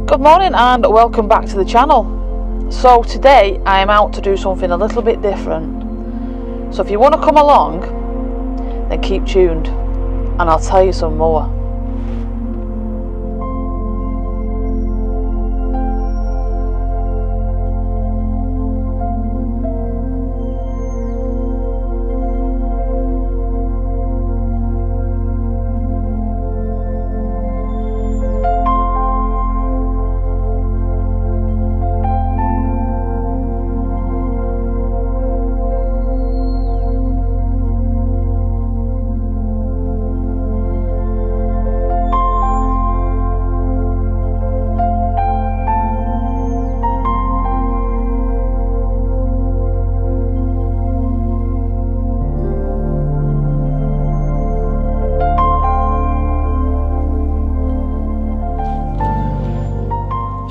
Good morning and welcome back to the channel. So today I am out to do something a little bit different. So if you want to come along, then keep tuned and I'll tell you some more.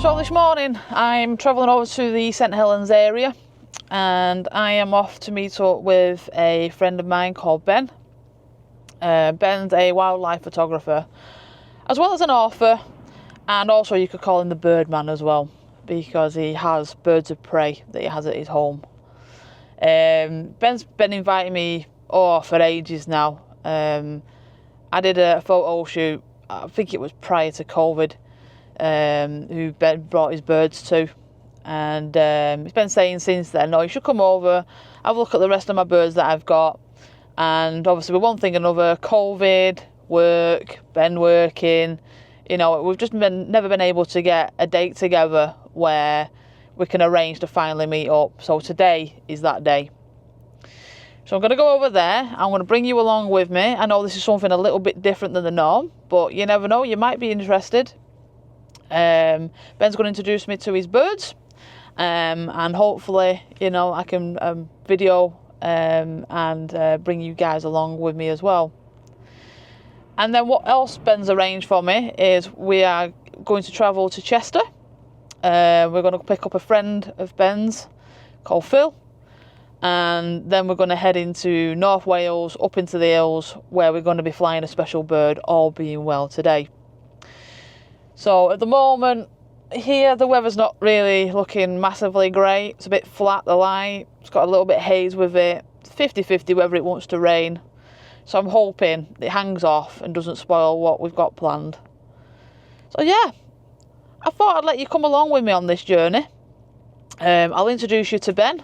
So this morning I'm travelling over to the St Helens area and I am off to meet up with a friend of mine called Ben. Ben's a wildlife photographer as well as an author, and also you could call him the Birdman as well because he has birds of prey that he has at his home. Ben's been inviting me for ages now. I did a photo shoot, I think it was prior to COVID, who Ben brought his birds to, and he's been saying since then, no, you should come over, have a look at the rest of my birds that I've got. And obviously with one thing or another, COVID, work, Ben working, you know, we've just never been able to get a date together where we can arrange to finally meet up. So today is that day. So I'm going to go over there. I'm going to bring you along with me. I know this is something a little bit different than the norm, but you never know, you might be interested. Ben's going to introduce me to his birds, and hopefully, you know, I can video and bring you guys along with me as well. And then what else Ben's arranged for me is we are going to travel to Chester. We're going to pick up a friend of Ben's called Phil, and then we're going to head into North Wales, up into the hills, where we're going to be flying a special bird, all being well today. So at the moment here the weather's not really looking massively great. It's a bit flat, the light, it's got a little bit of haze with it. It's 50-50 whether it wants to rain. So I'm hoping it hangs off and doesn't spoil what we've got planned. So yeah, I thought I'd let you come along with me on this journey. I'll introduce you to Ben,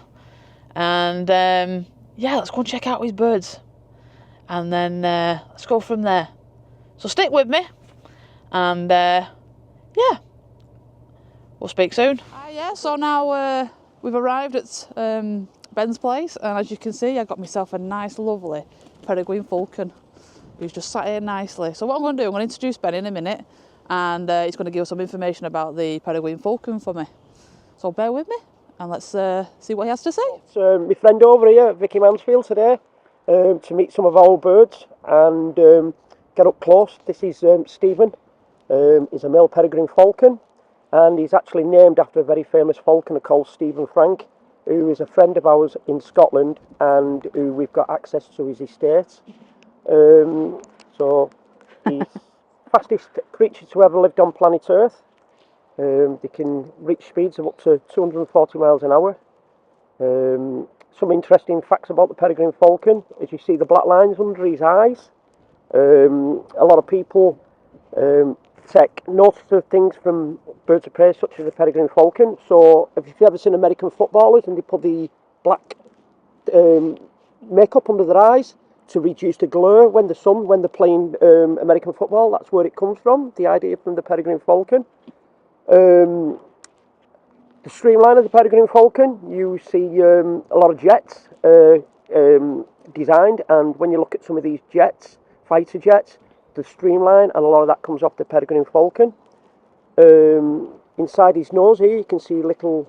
and yeah, let's go and check out his birds, and then let's go from there. So stick with me, and yeah, we'll speak soon. Yeah, so now we've arrived at Ben's place, and as you can see, I got myself a nice lovely Peregrine Falcon who's just sat here nicely. So what I'm going to do, I'm going to introduce Ben in a minute, and he's going to give us some information about the Peregrine Falcon for me. So bear with me and let's see what he has to say. It's my friend over here, Vicky Mansfield, today to meet some of our birds and get up close. This is Stephen. He's a male Peregrine Falcon, and he's actually named after a very famous falconer called Stephen Frank, who is a friend of ours in Scotland and who we've got access to his estate. So he's fastest creature to ever lived on planet Earth. They can reach speeds of up to 240 miles an hour. Some interesting facts about the Peregrine Falcon, as you see the black lines under his eyes. A lot of people take notice of things from birds of prey such as the Peregrine Falcon. So if you've ever seen American footballers and they put the black makeup under their eyes to reduce the glare when they're playing American football, that's where it comes from, the idea from the Peregrine Falcon. The streamline of the Peregrine Falcon, you see a lot of jets designed, and when you look at some of these jets, fighter jets, the streamline, and a lot of that comes off the Peregrine Falcon. Inside his nose here you can see little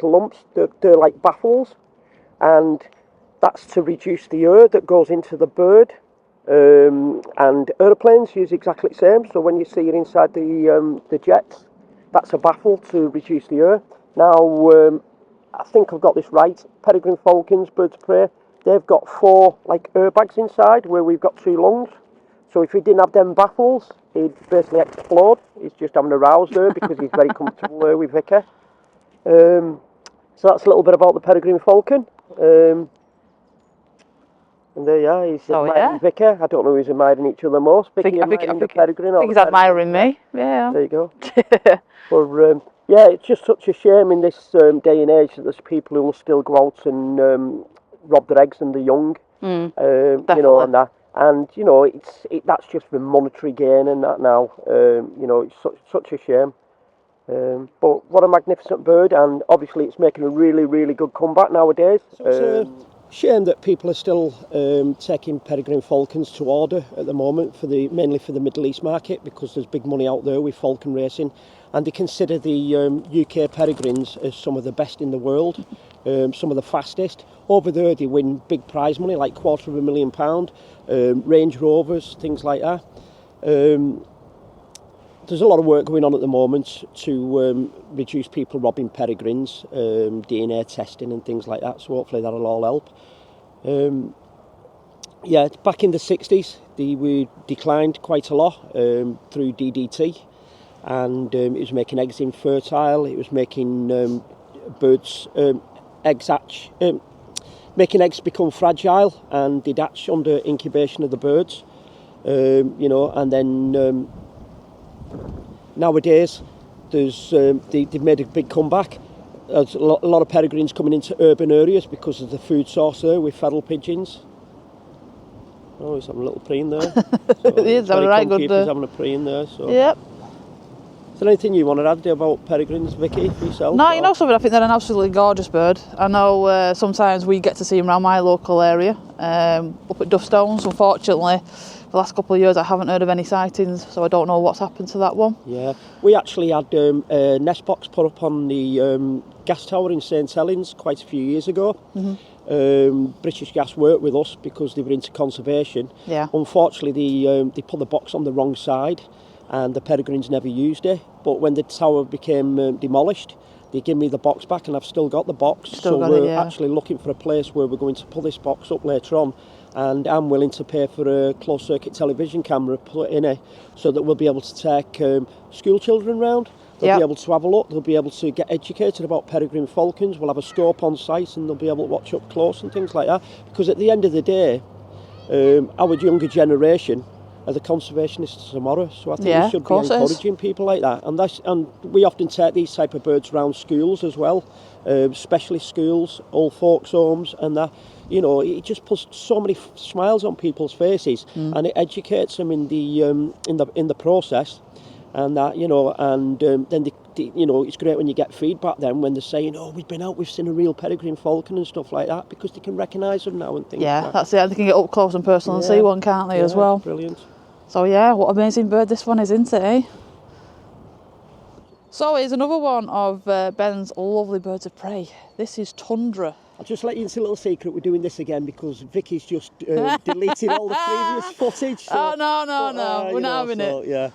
lumps, they're like baffles, and that's to reduce the air that goes into the bird. And aeroplanes use exactly the same, so when you see it inside the jets, that's a baffle to reduce the air. Now I think I've got this right, Peregrine Falcons, birds of prey, they've got 4 like airbags inside where we've got 2 lungs. So if we didn't have them baffles, he'd basically explode. He's just having a rouse there because he's very comfortable there with Vicky. So that's a little bit about the Peregrine Falcon. And there you are, he's admiring Vicky. I don't know who's admiring each other most. Vicky admiring the Peregrine, or I think he's admiring me. Yeah. There you go. But yeah, it's just such a shame in this day and age that there's people who will still go out and rob their eggs and the young. You know, and that. And you know, that's just for monetary gain and that now. You know, it's such a shame. But what a magnificent bird, and obviously it's making a really, really good comeback nowadays. Shame that people are still taking Peregrine Falcons to order at the moment, mainly for the Middle East market, because there's big money out there with falcon racing, and they consider the UK Peregrines as some of the best in the world, some of the fastest. Over there they win big prize money, like £250,000, Range Rovers, things like that. There's a lot of work going on at the moment to reduce people robbing peregrines, DNA testing and things like that, so hopefully that'll all help. Yeah, back in the 60s they were declined quite a lot through DDT, and it was making eggs infertile, it was making birds eggs hatch, making eggs become fragile, and they'd hatch under incubation of the birds, you know, and then nowadays they've made a big comeback. There's a lot of peregrines coming into urban areas because of the food source there with feral pigeons. Oh, he's having a little preen there. So he is having a right good. He's having a preen there. So. Yep. Is there anything you want to add about peregrines, Vicky, for yourself? No, you know something, I think they're an absolutely gorgeous bird. I know sometimes we get to see them around my local area, up at Duffstones. Unfortunately, for the last couple of years I haven't heard of any sightings, so I don't know what's happened to that one. Yeah, we actually had a nest box put up on the gas tower in St Helens quite a few years ago. British Gas worked with us because they were into conservation. Yeah. Unfortunately, they put the box on the wrong side, and the peregrines never used it. But when the tower became demolished, they gave me the box back, and I've still got the box. We're actually looking for a place where we're going to pull this box up later on, and I'm willing to pay for a closed circuit television camera put in it, so that we'll be able to take school children round. They'll be able to have a look, they'll be able to get educated about peregrine falcons, we'll have a scope on site and they'll be able to watch up close and things like that. Because at the end of the day, our younger generation are the conservationists tomorrow, so I think we should be encouraging people like that. And we often take these type of birds around schools as well, specialist schools, old folks' homes, and that. You know, it just puts so many smiles on people's faces, and it educates them in the process. And that, you know, and then you know, it's great when you get feedback then when they're saying, oh, we've been out, we've seen a real peregrine falcon and stuff like that, because they can recognise them now and things like that. Yeah, that's it. They can get up close and personal and see one, can't they, as well? Brilliant. So yeah, what an amazing bird this one is, isn't it, eh? So here's another one of Ben's lovely birds of prey. This is Tundra. I'll just let you into a little secret, we're doing this again because Vicky's just deleted all the previous footage. So, oh, no, we're not having it. Yeah.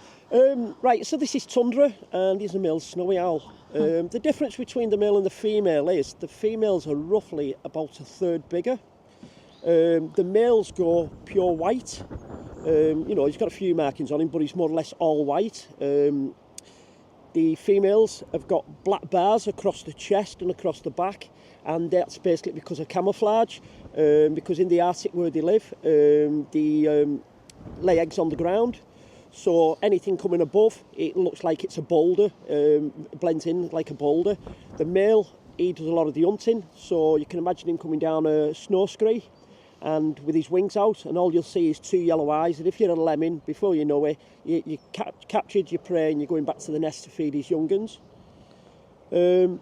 Right, so this is Tundra, and he's a male snowy owl. The difference between the male and the female is the females are roughly about a third bigger. The males go pure white. You know, he's got a few markings on him, but he's more or less all white. The females have got black bars across the chest and across the back, and that's basically because of camouflage, because in the Arctic where they live, they lay eggs on the ground. So anything coming above, it looks like it's a boulder, blends in like a boulder. The male, he does a lot of the hunting, so you can imagine him coming down a snow scree and with his wings out, and all you'll see is two yellow eyes, and if you're a lemming, before you know it, you captured your prey and you're going back to the nest to feed his young uns. We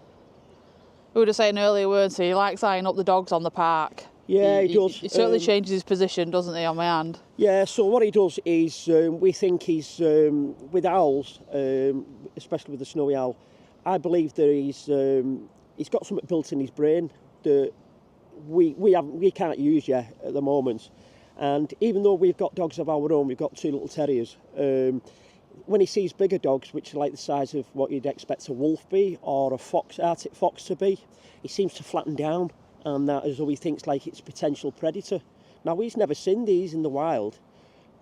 were just saying earlier, weren't he? He likes eyeing up the dogs on the park. Yeah, he does. He certainly changes his position, doesn't he, on my hand? Yeah, so what he does is, we think he's, with owls, especially with the snowy owl, I believe that he's got something built in his brain that we can't use yet at the moment. And even though we've got dogs of our own, we've got two little terriers, when he sees bigger dogs, which are like the size of what you'd expect a wolf be or a fox, Arctic fox to be, he seems to flatten down, and that as though he thinks like it's a potential predator. Now, he's never seen these in the wild,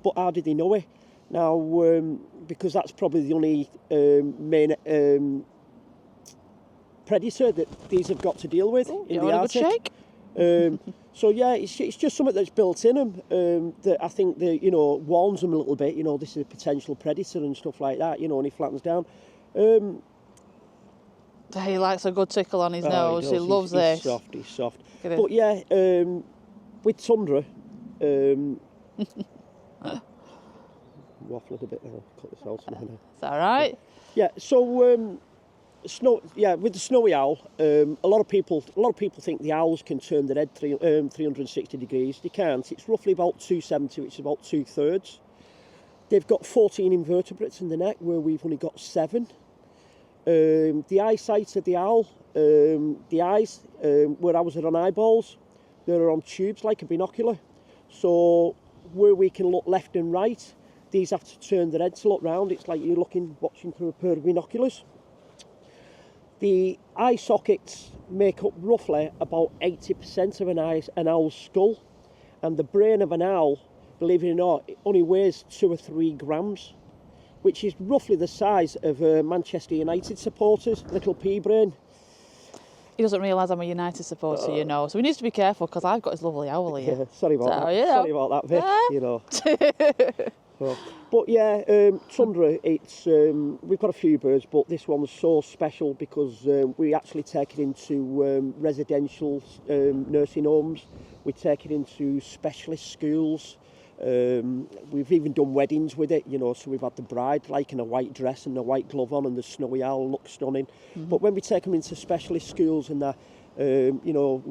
but how did he know it? Now, because that's probably the only main predator that these have got to deal with in the Arctic. Shake? So yeah, it's just something that's built in them that I think that, you know, warns them a little bit. You know, this is a potential predator and stuff like that. You know, and he flattens down. He likes a good tickle on his nose. He loves this. He's soft. But yeah, with tundra, waffled a bit there. Cut this out. It's all right. Yeah. So snow. Yeah, with the snowy owl, a lot of people think the owls can turn their head 360 degrees. They can't. It's roughly about 270, which is about 2/3. They've got 14 invertebrates in the neck, where we've only got 7. The eyesight of the owl, the eyes, where ours are on eyeballs, they're on tubes like a binocular. So where we can look left and right, these have to turn their head to look round. It's like you're watching through a pair of binoculars. The eye sockets make up roughly about 80% of an owl's skull, and the brain of an owl, believe it or not, it only weighs 2 or 3 grams, which is roughly the size of a Manchester United supporter's little pea brain. He doesn't realise I'm a United supporter, you know, so he needs to be careful because I've got his lovely owl here. Yeah, sorry about that. You know. Sorry about that, Vic. You know. But yeah, tundra. It's we've got a few birds, but this one was so special because we actually take it into residential nursing homes. We take it into specialist schools. We've even done weddings with it, you know, so we've had the bride like in a white dress and a white glove on, and the snowy owl looks stunning. But when we take them into specialist schools and that, you know,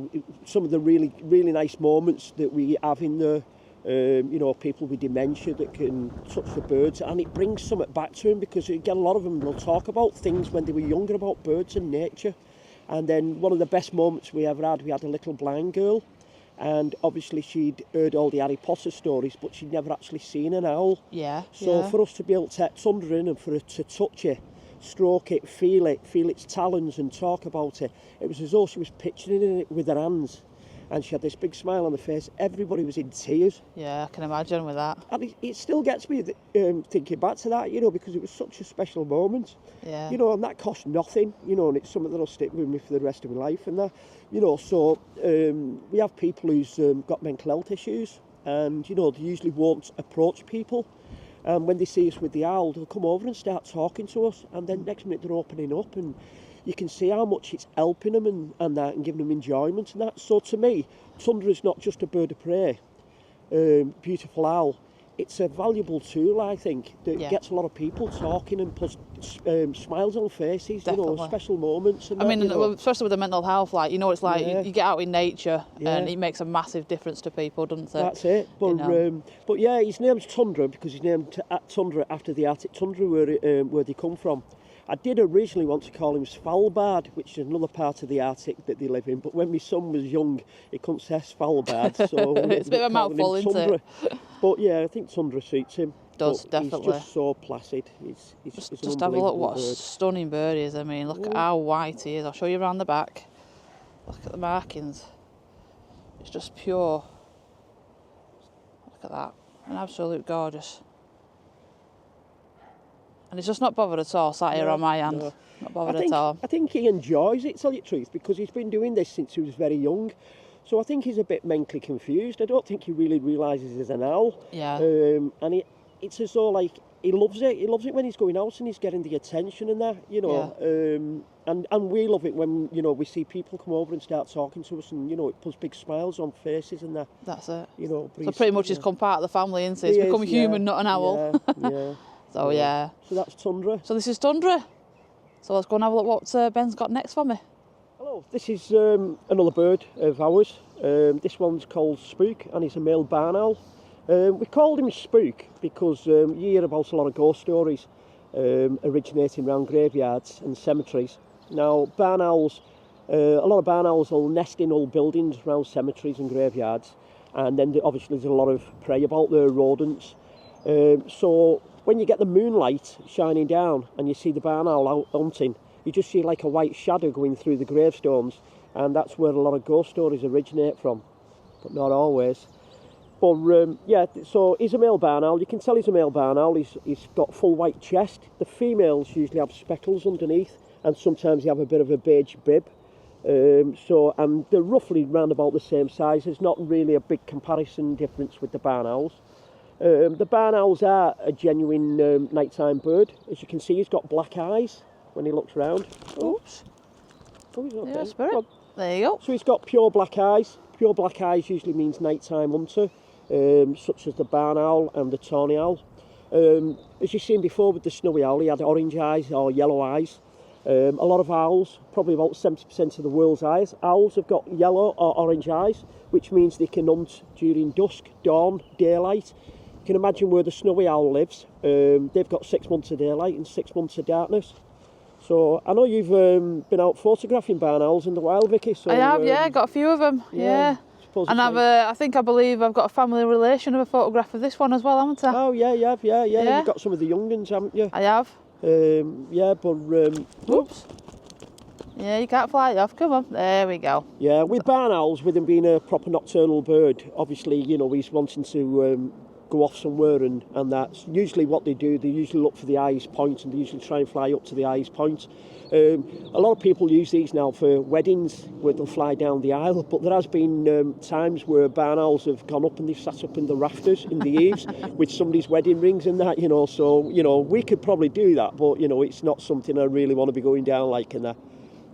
some of the really nice moments that we have in there, you know, people with dementia that can touch the birds, and it brings something back to them, because you get a lot of them will talk about things when they were younger about birds and nature. And then one of the best moments we ever had, we had a little blind girl, and obviously she'd heard all the Harry Potter stories, but she'd never actually seen an owl. Yeah. So for us to be able to take tundra in and for her to touch it, stroke it, feel its talons and talk about it, it was as though she was picturing it with her hands. And she had this big smile on her face. Everybody was in tears. Yeah, I can imagine with that. And it still gets me thinking back to that, you know, because it was such a special moment. Yeah. You know, and that cost nothing, you know, and it's something that'll stick with me for the rest of my life and that. You know, so we have people who's got mental health issues, and, you know, they usually won't approach people. And when they see us with the owl, they'll come over and start talking to us, and then next minute they're opening up, and you can see how much it's helping them and that, and giving them enjoyment and that. So to me, tundra is not just a bird of prey, beautiful owl. It's a valuable tool, I think, that gets a lot of people talking and puts smiles on faces, Definitely. you know, special moments. And I mean, you know. especially with the mental health, like, you know, it's like you get out in nature and it makes a massive difference to people, doesn't it? That's it. But, you know. But yeah, his name's Tundra because he's named Tundra after the Arctic tundra where they come from. I did originally want to call him Svalbard, which is another part of the Arctic that they live in, but when my son was young, he couldn't say Svalbard, so it's a bit of a mouthful, isn't it? But yeah, I think Tundra suits him. Does, definitely. He's just so placid. He's just have a look what a stunning bird he is. I mean, look at how white he is. I'll show you around the back. Look at the markings. It's just pure. Look at that. An absolute gorgeous. And he's just not bothered at all, sat here on my hand. No. Not bothered at all. I think he enjoys it, to tell you the truth, because he's been doing this since he was very young. So I think he's a bit mentally confused. I don't think he really realises he's an owl. Yeah. And it's as though, like, he loves it. He loves it when he's going out and he's getting the attention and that, you know. Yeah. And we love it when, you know, we see people come over and start talking to us, and, you know, it puts big smiles on faces and that. That's it. You know. So pretty much he's come part of the family, isn't he? He's become human, not an owl. Yeah. So yeah. So that's Tundra. So this is Tundra. So let's go and have a look what Ben's got next for me. Hello, this is another bird of ours. This one's called Spook, and he's a male barn owl. We called him Spook because you hear about a lot of ghost stories originating around graveyards and cemeteries. Now, barn owls, a lot of barn owls will nest in old buildings around cemeteries and graveyards, and then obviously there's a lot of prey about there, rodents. So when you get the moonlight shining down and you see the barn owl out hunting, you just see like a white shadow going through the gravestones, and that's where a lot of ghost stories originate from, but not always. But yeah, so he's a male barn owl. You can tell he's a male barn owl. He's got full white chest. The females usually have speckles underneath, and sometimes they have a bit of a beige bib. And they're roughly round about the same size. There's not really a big comparison difference with the barn owls. The barn owls are a genuine nighttime bird. As you can see, he's got black eyes when he looks round. Oops. Oh, he's okay. Yeah, Spirit. There you go. So he's got pure black eyes. Pure black eyes usually means nighttime hunter, such as the barn owl and the tawny owl. As you've seen before with the snowy owl, he had orange eyes or yellow eyes. A lot of owls, probably about 70% of the world's owls have got yellow or orange eyes, which means they can hunt during dusk, dawn, daylight. You can imagine where the snowy owl lives. They've got 6 months of daylight and 6 months of darkness. So I know you've been out photographing barn owls in the wild, Vicky. So, I have, yeah, got a few of them, yeah. And I believe I've got a family relation of a photograph of this one as well, haven't I? Oh yeah, you have, yeah. You've got some of the young ones, haven't you? I have. Yeah, but oops. Yeah, you can't fly it off. Come on, there we go. Yeah, with barn owls, with him being a proper nocturnal bird, obviously, you know, he's wanting to go off somewhere, and that's usually what they do. They usually look for the highest point, and they usually try and fly up to the highest point. A lot of people use these now for weddings, where they'll fly down the aisle, but there has been times where barn owls have gone up and they've sat up in the rafters, in the eaves, with somebody's wedding rings and that, you know, so, you know, we could probably do that, but, you know, it's not something I really want to be going down like in that.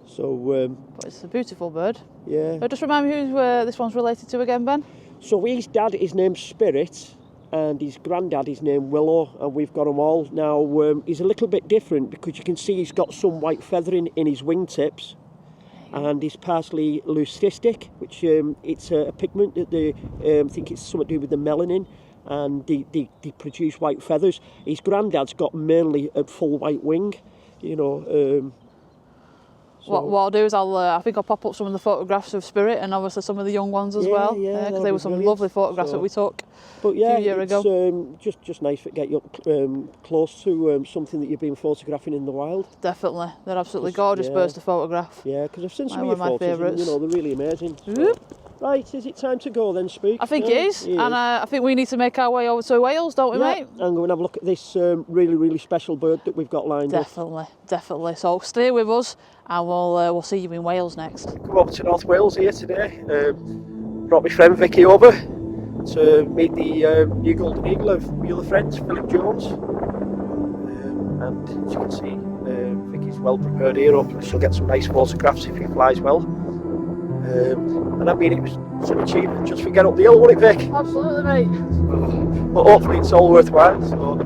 So, but it's a beautiful bird. Yeah. Just remind me who this one's related to again, Ben? So his dad is named Spirit, and his granddad is named Willow, and we've got them all. Now, he's a little bit different because you can see he's got some white feathering in his wingtips, and he's partially leucistic, which it's a pigment that they think it's something to do with the melanin, and they produce white feathers. His granddad's got mainly a full white wing, you know. So what I'll do is I think I'll pop up some of the photographs of Spirit and obviously some of the young ones as well. Yeah, because there were some lovely photographs that we took a few years ago. Just nice to get you up close to something that you've been photographing in the wild. Definitely, they're absolutely gorgeous birds to photograph. Yeah, because I've seen some of your photos, and, you know, they're really amazing. So. Right, is it time to go then, Spook? I think it is, and I think we need to make our way over to Wales, don't we, mate? And go and have a look at this really, really special bird that we've got lined up. Definitely. So stay with us, and we'll see you in Wales next. Come over to North Wales here today. Brought my friend Vicky over to meet the new golden eagle of my other friends, Philip Jones. And as you can see, Vicky's well prepared here. Hopefully she'll get some nice photographs if he flies well. And I mean, it was an achievement just to get up the hill, wasn't it, Vic? Absolutely, mate. But hopefully it's all worthwhile. So.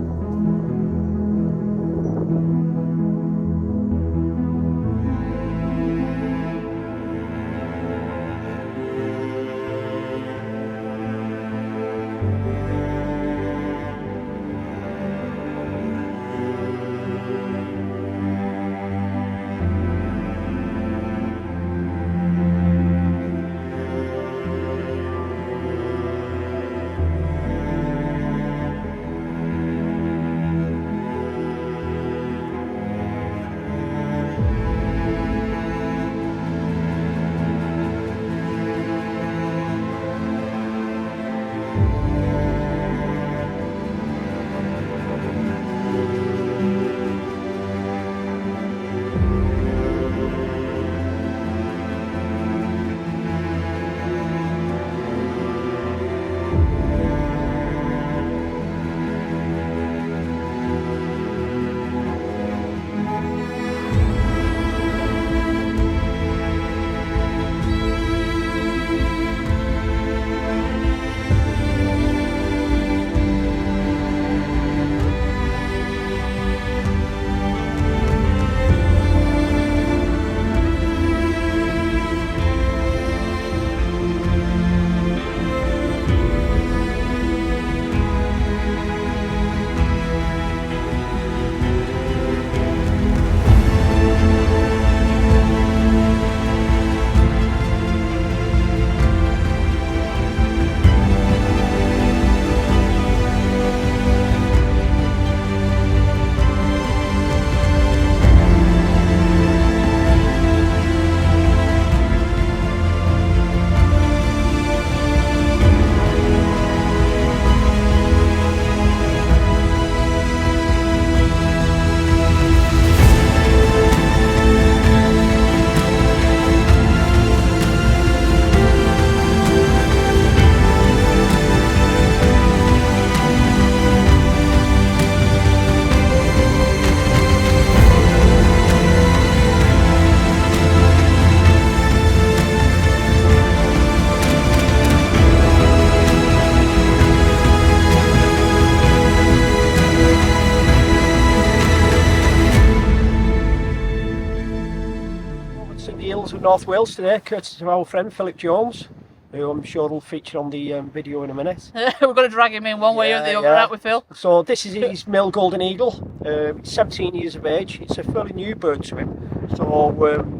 of North Wales today, courtesy of our friend Philip Jones, who I'm sure will feature on the video in a minute. We're going to drag him in one way or the other, aren't we, Phil? So this is his male golden eagle. It's 17 years of age. It's a fairly new bird to him, so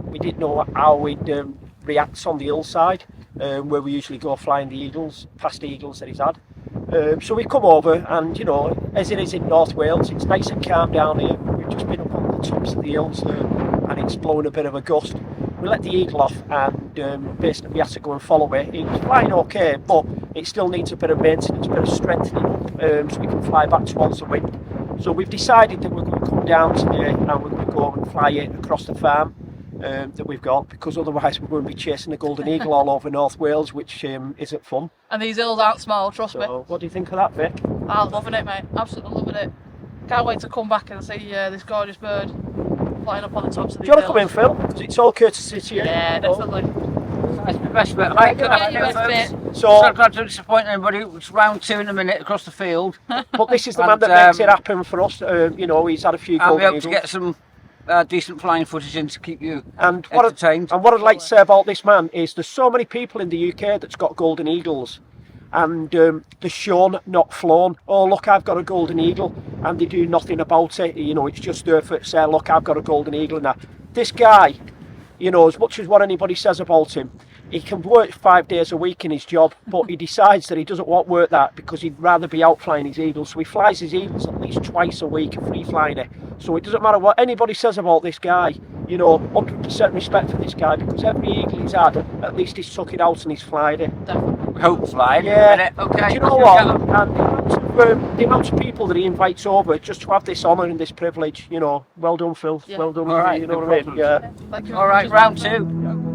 we didn't know how we'd react on the hillside, where we usually go flying the eagles, past the eagles that he's had. So we've come over, and you know, as it is in North Wales, it's nice and calm down here. We've just been up on the tops of the hills there, and it's blowing a bit of a gust. We let the eagle off, and basically we had to go and follow it. It was flying okay, but it still needs a bit of maintenance, a bit of strengthening up, so we can fly back towards the wind. So we've decided that we're going to come down today, and we're going to go and fly it across the farm that we've got, because otherwise we're going to be chasing the golden eagle all over North Wales, which isn't fun. And these hills aren't small, trust me. What do you think of that, Vic? I'm loving it, mate. Absolutely loving it. Can't wait to come back and see this gorgeous bird flying up on the tops of these hills. Do you want to come in, Phil? Because it's all courtesy to you. Yeah, definitely. That's the best bit. Right, good afternoon, folks. So glad to disappoint anybody. It's round 2 in a minute across the field. But this is the man that makes it happen for us. You know, he's had a few golden I'll be able eagles. to get some decent flying footage in to keep you And entertained. what I'd like to say about this man is there's so many people in the UK that's got golden eagles, and they're shown, not flown. Oh, look, I've got a golden eagle, and they do nothing about it. You know, it's just there for say, look, I've got a golden eagle. And that. This guy, you know, as much as what anybody says about him, he can work 5 days a week in his job, but he decides that he doesn't want to work that because he'd rather be out flying his eagles. So he flies his eagles at least twice a week, free flying it. So it doesn't matter what anybody says about this guy, you know, 100% respect for this guy, because every eagle he's had, at least he's took it out and he's flying it. Definitely. Hope flying. Yeah. Okay. Do you know what? And the amount of people that he invites over just to have this honour and this privilege, you know, well done, Phil. Yeah. Well done. All right, you know no what I mean? problem. Yeah. Thank you. All right, round 2.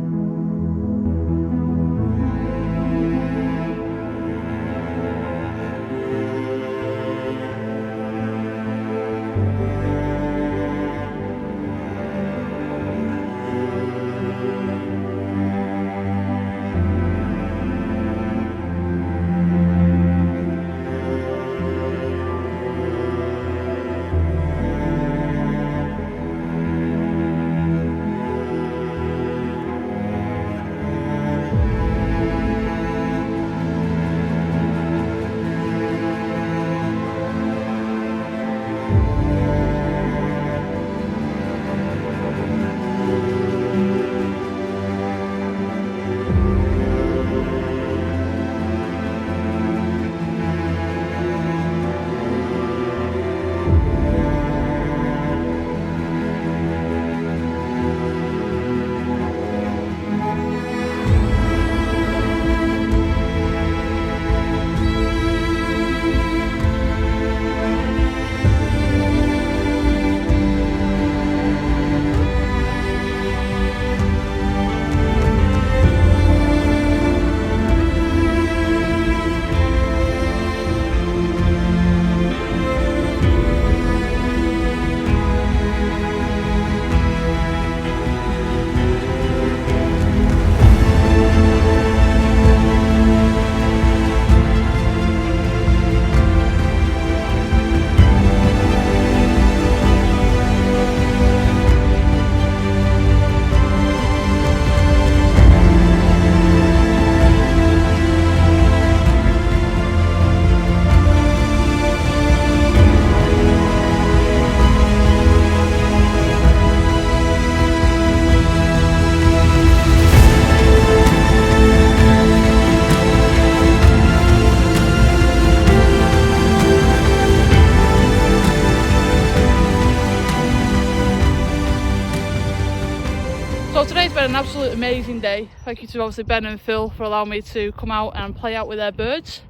So today's been an absolute amazing day. Thank you to obviously Ben and Phil for allowing me to come out and play out with their birds.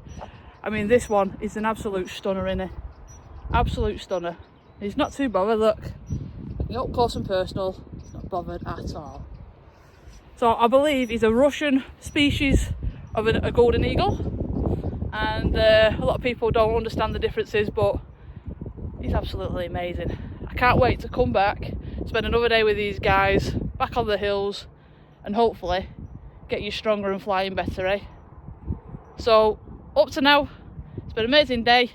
I mean, this one is an absolute stunner, innit? Absolute stunner. He's not too bothered, look. Up close and personal, he's not bothered at all. So I believe he's a Russian species of a golden eagle, and a lot of people don't understand the differences, but he's absolutely amazing. I can't wait to come back, spend another day with these guys, back on the hills, and hopefully get you stronger and flying better, eh? So up to now, it's been an amazing day.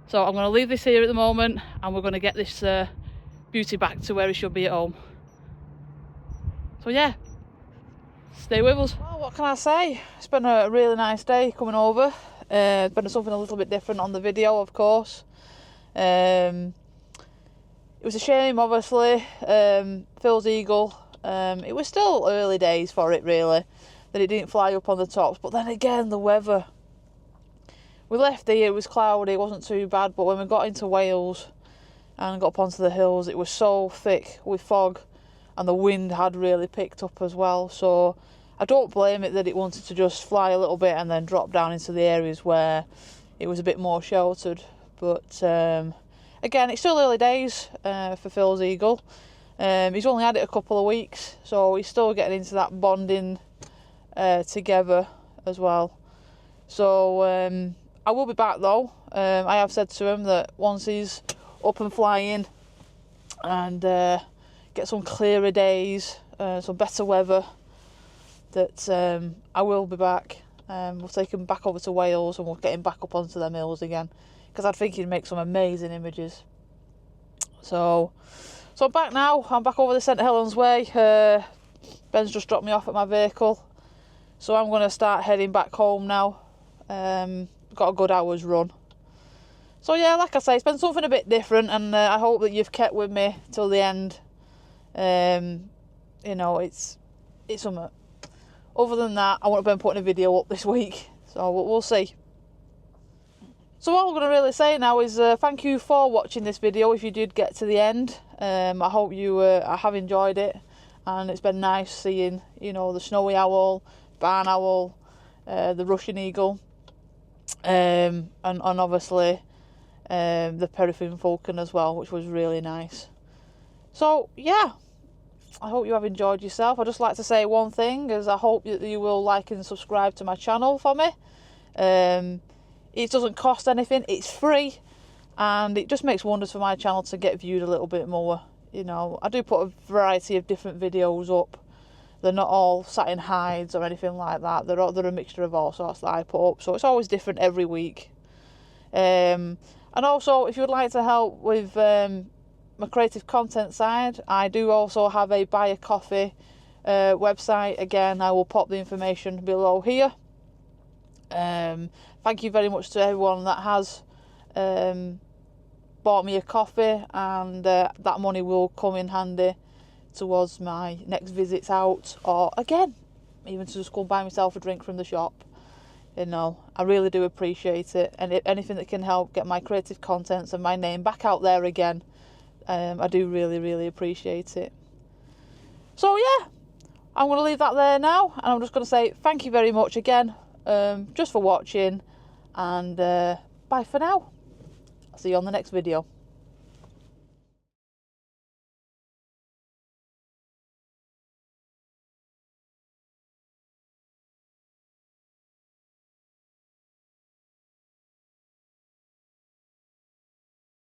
So I'm going to leave this here at the moment, and we're going to get this beauty back to where he should be at home. So yeah, stay with us. Well, what can I say? It's been a really nice day coming over. It's been something a little bit different on the video, of course. It was a shame, obviously. Phil's eagle. It was still early days for it, really, that it didn't fly up on the tops. But then again, the weather. We left here, it was cloudy, it wasn't too bad. But when we got into Wales and got up onto the hills, it was so thick with fog, and the wind had really picked up as well. So I don't blame it that it wanted to just fly a little bit and then drop down into the areas where it was a bit more sheltered. But again, it's still early days for Phil's eagle. He's only had it a couple of weeks, so he's still getting into that bonding together as well. So I will be back though. I have said to him that once he's up and flying and get some clearer days, some better weather, that I will be back. We'll take him back over to Wales and we'll get him back up onto them hills again, because I think he'd make some amazing images. So I'm back now. I'm back over the St Helens way. Ben's just dropped me off at my vehicle, so I'm going to start heading back home now. Got a good hour's run. So yeah, like I say, it's been something a bit different, and I hope that you've kept with me till the end. You know, it's something. Other than that, I won't have been putting a video up this week, so we'll see. So all I'm going to really say now is thank you for watching this video if you did get to the end. I hope you have enjoyed it, and it's been nice seeing, you know, the snowy owl, barn owl, the Russian eagle, and obviously the Peregrine Falcon as well, which was really nice. So yeah, I hope you have enjoyed yourself. I'd just like to say one thing, is I hope that you will like and subscribe to my channel for me. It doesn't cost anything, it's free, and it just makes wonders for my channel to get viewed a little bit more. You know, I do put a variety of different videos up. They're not all satin hides or anything like that. They're a mixture of all sorts that I put up, so it's always different every week. And also, if you would like to help with my creative content side, I do also have a buy a coffee website. Again, I will pop the information below here. Thank you very much to everyone that has bought me a coffee, and that money will come in handy towards my next visits out, or again, even to just go and buy myself a drink from the shop. You know, I really do appreciate it, and anything that can help get my creative contents and my name back out there again, I do really appreciate it. So yeah, I'm going to leave that there now, and I'm just going to say thank you very much again, just for watching, and bye for now. I'll see you on the next video.